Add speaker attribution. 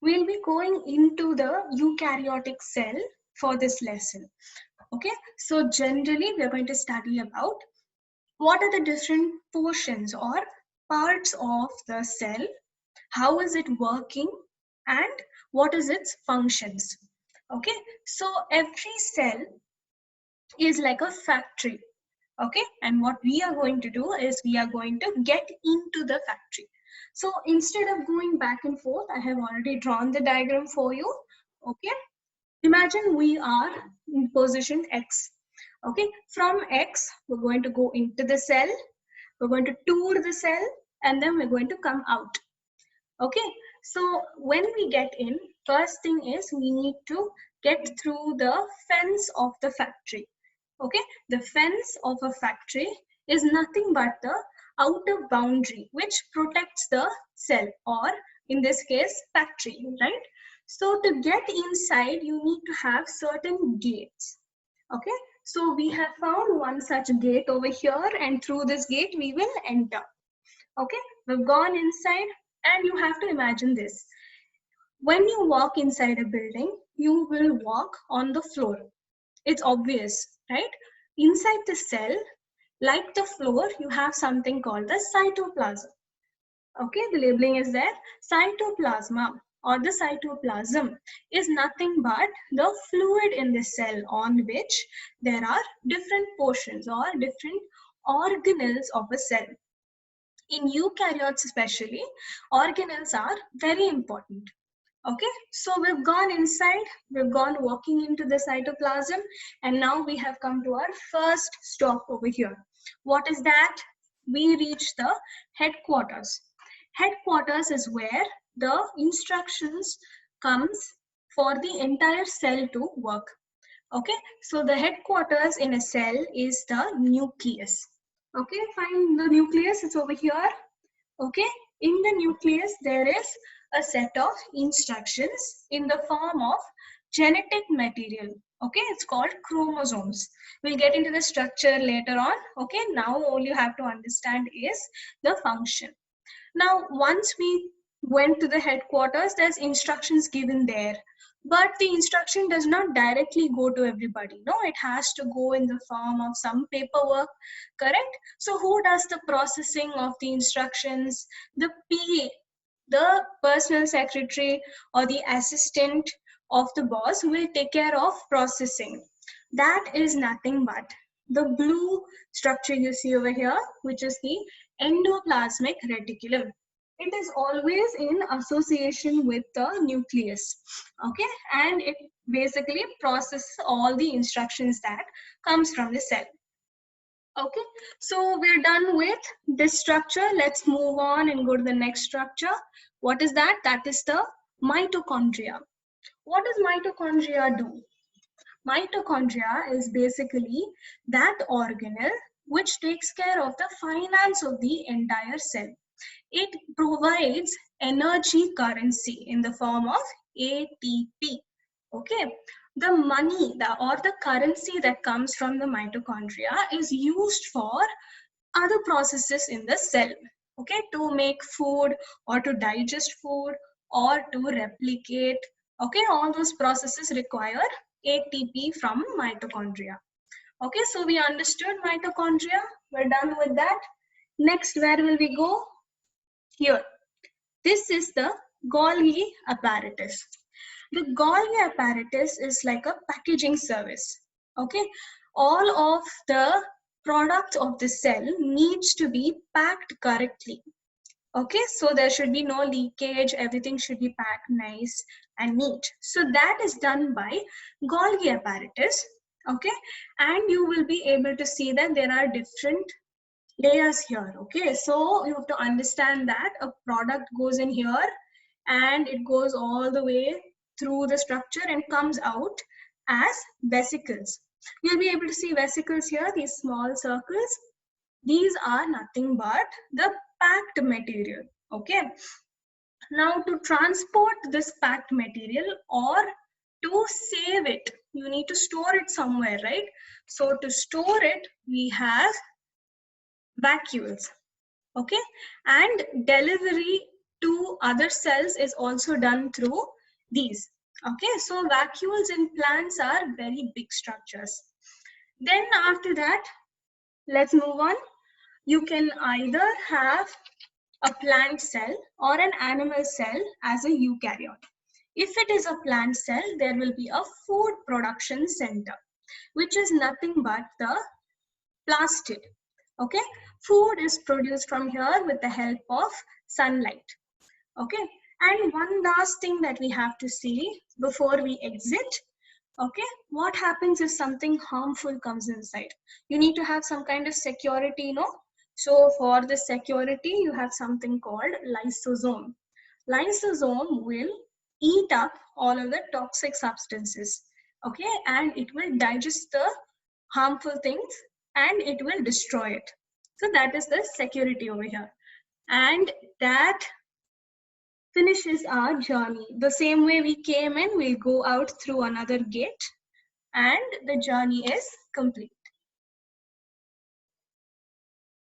Speaker 1: we'll be going into the eukaryotic cell for this lesson. Okay, so generally we are going to study about what are the different portions or parts of the cell, how is it working, and what is its functions. Okay, so every cell is like a factory. Okay, and what we are going to do is we are going to get into the factory. So instead of going back and forth, I have already drawn the diagram for you. Okay, imagine we are in position X. Okay, from X we're going to go into the cell, we're going to tour the cell, and then we're going to come out. Okay, so when we get in, first thing is we need to get through the fence of the factory. Okay, the fence of a factory is nothing but the outer boundary which protects the cell, or in this case factory, right? So to get inside you need to have certain gates. Okay, so we have found one such gate over here, and through this gate we will enter. Okay, we've gone inside, and you have to imagine this. When you walk inside a building, you will walk on the floor. It's obvious, right? Inside the cell, like the floor, you have something called the cytoplasm. Okay, the labeling is there. Cytoplasma or the cytoplasm is nothing but the fluid in the cell on which there are different portions or different organelles of a cell. In eukaryotes especially, organelles are very important. Okay, so we've gone inside, we've gone walking into the cytoplasm, and now we have come to our first stop over here. What is that? We reach the headquarters. Headquarters is where the instructions comes for the entire cell to work. Okay, so the headquarters in a cell is the nucleus. Okay, find the nucleus, it's over here. Okay, in the nucleus there is a set of instructions in the form of genetic material. Okay, it's called chromosomes. We'll get into the structure later on. Okay, now all you have to understand is the function. Now once we went to the headquarters, there's instructions given there, but the instruction does not directly go to everybody. No, it has to go in the form of some paperwork, correct? So who does the processing of the instructions? The PA, the personal secretary or the assistant of the boss, will take care of processing. That is nothing but the blue structure you see over here, which is the endoplasmic reticulum. It is always in association with the nucleus. Okay, and it basically processes all the instructions that comes from the cell. Okay, so we're done with this structure. Let's move on and go to the next structure. What is that? That is the mitochondria. What does mitochondria do? Mitochondria is basically that organelle which takes care of the finance of the entire cell. It provides energy currency in the form of ATP. Okay, the money or the currency that comes from the mitochondria is used for other processes in the cell. Okay, to make food or to digest food or to replicate. Okay, all those processes require ATP from mitochondria. Okay, so we understood mitochondria. We're done with that. Next, where will we go? Here. This is the Golgi Apparatus. The Golgi Apparatus is like a packaging service. Okay, all of the products of the cell needs to be packed correctly. Okay, so there should be no leakage, everything should be packed nice and neat. So that is done by Golgi Apparatus. Okay, and you will be able to see that there are different layers here. Okay, so you have to understand that a product goes in here and it goes all the way through the structure and comes out as vesicles. You'll be able to see vesicles here, these small circles. These are nothing but the packed material. Okay, now to transport this packed material or to save it, you need to store it somewhere, right? So to store it, we have vacuoles. Okay, and delivery to other cells is also done through these. Okay, so vacuoles in plants are very big structures. Then after that, let's move on. You can either have a plant cell or an animal cell as a eukaryote. If it is a plant cell, there will be a food production center, which is nothing but the plastid. Okay, food is produced from here with the help of sunlight. Okay, and one last thing that we have to see before we exit. Okay, what happens if something harmful comes inside? You need to have some kind of security, no? So for the security, you have something called lysosome. Lysosome will eat up all of the toxic substances, okay, and it will digest the harmful things and it will destroy it. So that is the security over here. And that finishes our journey. The same way we came in, we'll go out through another gate and the journey is complete.